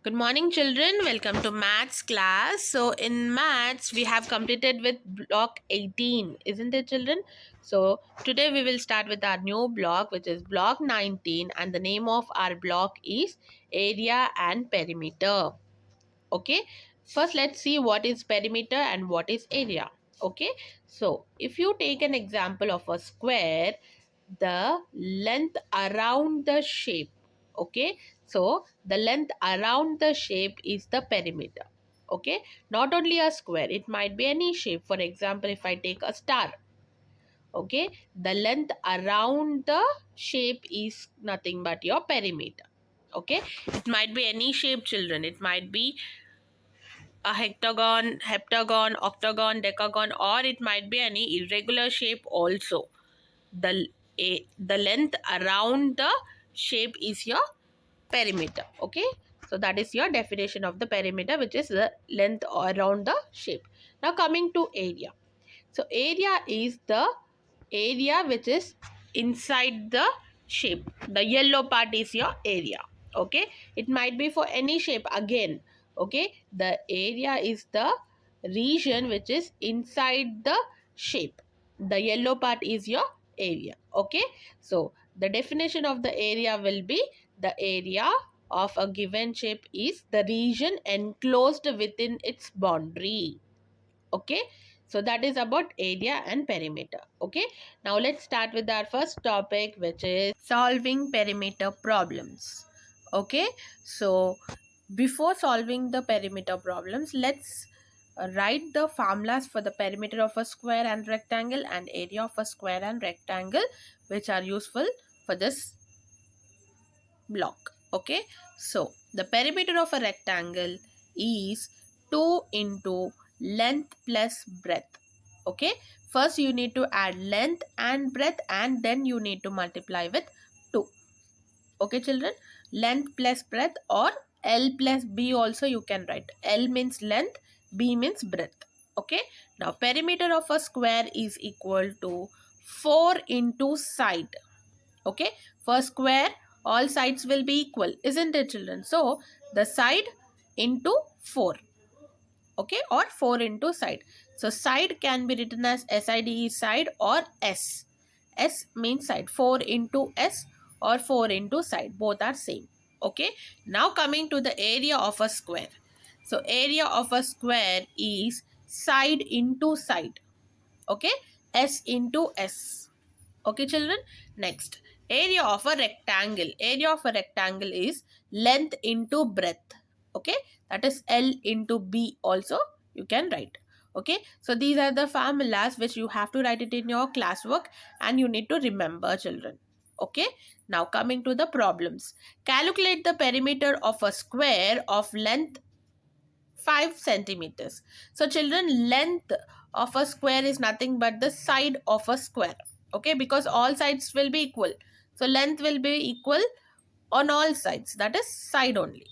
Good morning, children. Welcome to maths class. So, in maths, we have completed with block 18, isn't it, children? So, today we will start with our new block, which is block 19, and the name of our block is area and perimeter. Okay, first let's see what is perimeter and what is area. Okay, so if you take an example of a square, the length around the shape, okay, so the length around the shape is the perimeter. Okay, not only a square, it might be any shape. For example, if I take a star, okay, the length around the shape is nothing but your perimeter. Okay, it might be any shape, children. It might be a hectagon, heptagon, octagon, decagon, or it might be any irregular shape also. The length around the shape is your perimeter. Okay, so that is your definition of the perimeter, which is the length around the shape. Now coming to area. So area is the area which is inside the shape. The yellow part is your area. Okay, it might be for any shape again. Okay, the area is the region which is inside the shape. The yellow part is your area. Okay, so the definition of the area will be the area of a given shape is the region enclosed within its boundary. Okay, so that is about area and perimeter. Okay, now let's start with our first topic, which is solving perimeter problems. Okay, so before solving the perimeter problems, let's write the formulas for the perimeter of a square and rectangle and area of a square and rectangle, which are useful for this block. Okay, so the perimeter of a rectangle is 2 into length plus breadth. Okay, first you need to add length and breadth, and then you need to multiply with 2. Okay, children, length plus breadth, or L plus B also you can write. L means length, B means breadth. Okay, now perimeter of a square is equal to 4 into side. Okay, for square all sides will be equal, isn't it, children? So the side into 4. Okay, or 4 into side. So side can be written as SIDE side or S. S means side. 4 into S or 4 into side, both are same. Okay, now coming to the area of a square. So area of a square is side into side. Okay, S into S. Okay, children. Next, area of a rectangle. Area of a rectangle is length into breadth. Okay, that is L into B also you can write. Okay, so these are the formulas which you have to write it in your classwork, and you need to remember, children. Okay, now coming to the problems. Calculate the perimeter of a square of length 5 centimeters. So children, length of a square is nothing but the side of a square. Okay, because all sides will be equal. So length will be equal on all sides. That is side only.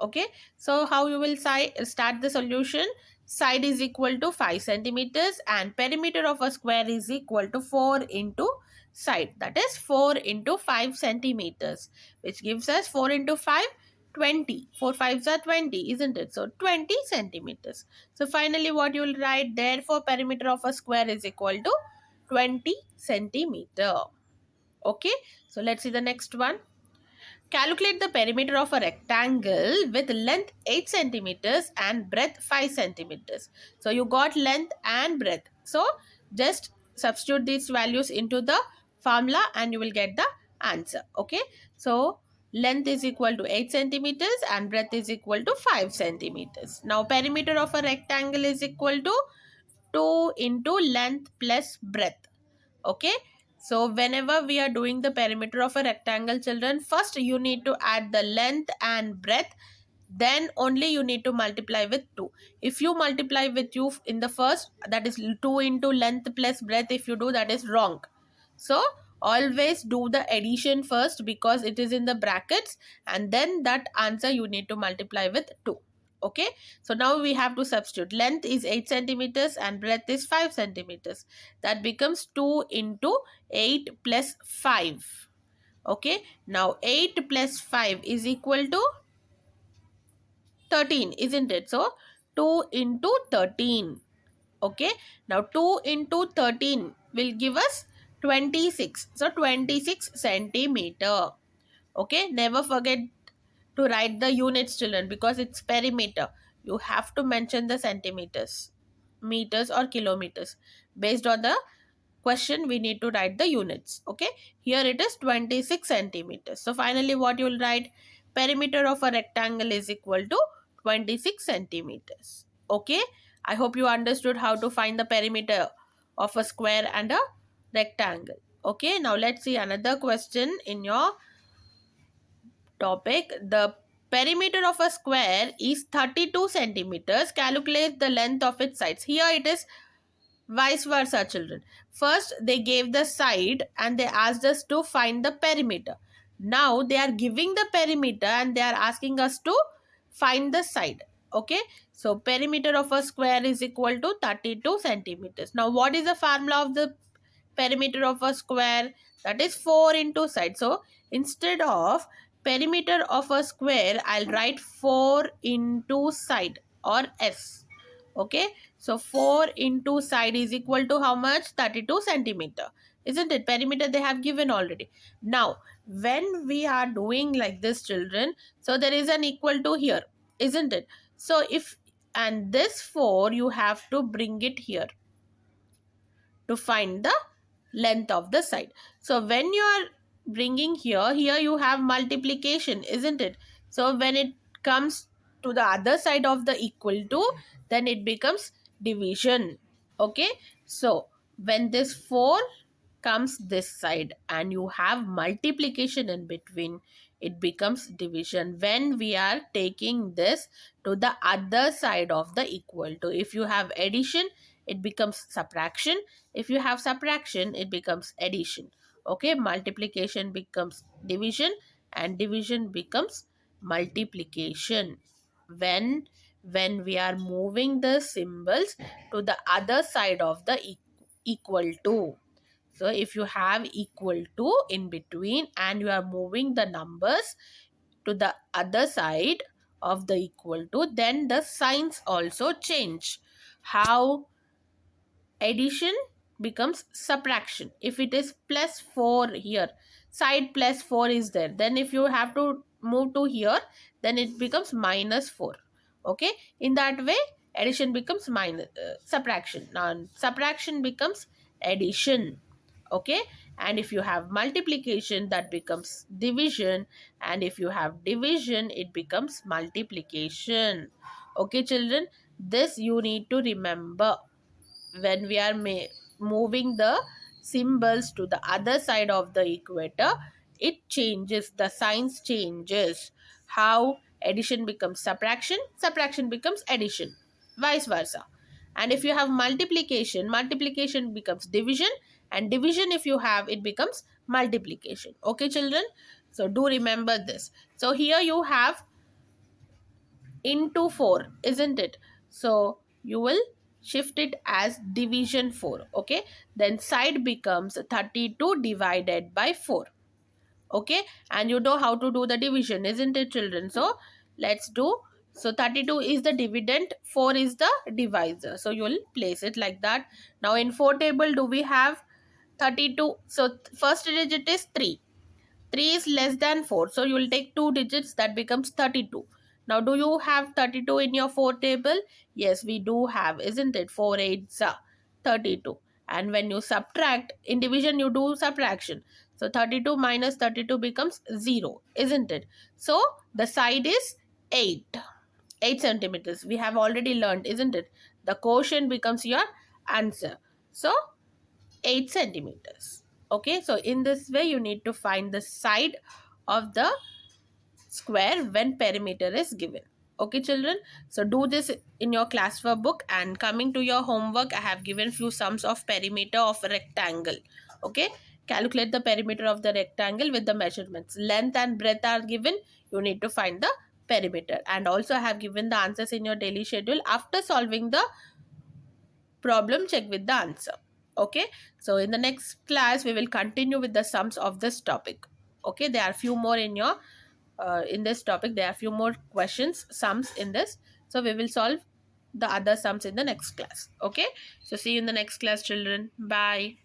Okay, so how you will start the solution? Side is equal to 5 centimeters and perimeter of a square is equal to 4 into side. That is 4 into 5 centimeters, which gives us 4 into 5, 20. 4 5s are 20, isn't it? So 20 centimeters. So finally what you will write? Therefore perimeter of a square is equal to 20 centimeter. Okay, so let's see the next one. Calculate the perimeter of a rectangle with length 8 centimeters and breadth 5 centimeters. So you got length and breadth. So just substitute these values into the formula and you will get the answer. Okay. So length is equal to 8 centimeters and breadth is equal to 5 centimeters. Now perimeter of a rectangle is equal to 2 into length plus breadth. Okay, so whenever we are doing the perimeter of a rectangle, children, first you need to add the length and breadth, then only you need to multiply with 2. If you multiply with 2 in the first, that is 2 into length plus breadth, if you do, that is wrong. So always do the addition first because it is in the brackets, and then that answer you need to multiply with 2. Okay, so now we have to substitute. Length is 8 centimeters and breadth is 5 centimeters. That becomes 2 into 8 plus 5. Okay, now 8 plus 5 is equal to 13, isn't it? So 2 into 13. Okay, now 2 into 13 will give us 26. So 26 centimeter. Okay, never forget to write the units, children, because it's perimeter. You have to mention the centimeters, meters or kilometers. Based on the question, we need to write the units. Okay, here it is 26 centimeters. So finally what you will write, perimeter of a rectangle is equal to 26 centimeters. Okay, I hope you understood how to find the perimeter of a square and a rectangle. Okay, now let's see another question in your topic. The perimeter of a square is 32 centimeters. Calculate the length of its sides. Here it is vice versa, children. First they gave the side and they asked us to find the perimeter. Now they are giving the perimeter and they are asking us to find the side. Okay, so perimeter of a square is equal to 32 centimeters. Now what is the formula of the perimeter of a square? That is 4 into side. So instead of perimeter of a square, I'll write 4 into side, or S. Okay, so 4 into side is equal to how much? 32 centimeter, isn't it? Perimeter they have given already. Now when we are doing like this, children, so there is an equal to here, isn't it? So if, and this 4 you have to bring it here to find the length of the side. So when you are bringing here, here you have multiplication, isn't it? So when it comes to the other side of the equal to, then it becomes division. Okay, so when this 4 comes this side and you have multiplication in between, it becomes division. When we are taking this to the other side of the equal to, if you have addition, it becomes subtraction. If you have subtraction, it becomes addition. Okay, multiplication becomes division and division becomes multiplication. When we are moving the symbols to the other side of the equal to. So if you have equal to in between and you are moving the numbers to the other side of the equal to, then the signs also change. How? Addition becomes subtraction. If it is plus 4 here, side plus 4 is there, then if you have to move to here, then it becomes minus 4. Okay, in that way addition becomes minus subtraction. Now subtraction becomes addition. Okay, and if you have multiplication, that becomes division, and if you have division, it becomes multiplication. Okay, children, this you need to remember. When we are moving the symbols to the other side of the equator, it changes, the signs changes. How? Addition becomes subtraction, subtraction becomes addition, vice versa. And if you have multiplication, multiplication becomes division, and division if you have, it becomes multiplication. Okay, children, so do remember this. So here you have into 4, isn't it? So you will shift it as division 4. Okay, then side becomes 32 divided by 4. Okay, and you know how to do the division, isn't it, children? So let's do. So 32 is the dividend, 4 is the divisor, so you will place it like that. Now in 4 table, do we have 32? So first digit is 3. 3 is less than 4. So you will take 2 digits, that becomes 32. Now do you have 32 in your 4 table? Yes, we do have, isn't it? 4 8s are 32. And when you subtract, in division you do subtraction. So 32 minus 32 becomes 0, isn't it? So the side is 8. 8 centimeters. We have already learned, isn't it? The quotient becomes your answer. So 8 centimeters. Okay, so in this way you need to find the side of the square when perimeter is given. Okay, children, so do this in your class workbook. And coming to your homework, I have given few sums of perimeter of a rectangle. Okay, calculate the perimeter of the rectangle with the measurements. Length and breadth are given. You need to find the perimeter. And also I have given the answers in your daily schedule. After solving the problem, check with the answer. Okay, so in the next class we will continue with the sums of this topic. Okay, there are few more in your in this topic. There are few more questions, sums in this. So we will solve the other sums in the next class. Okay. So see you in the next class, children. Bye.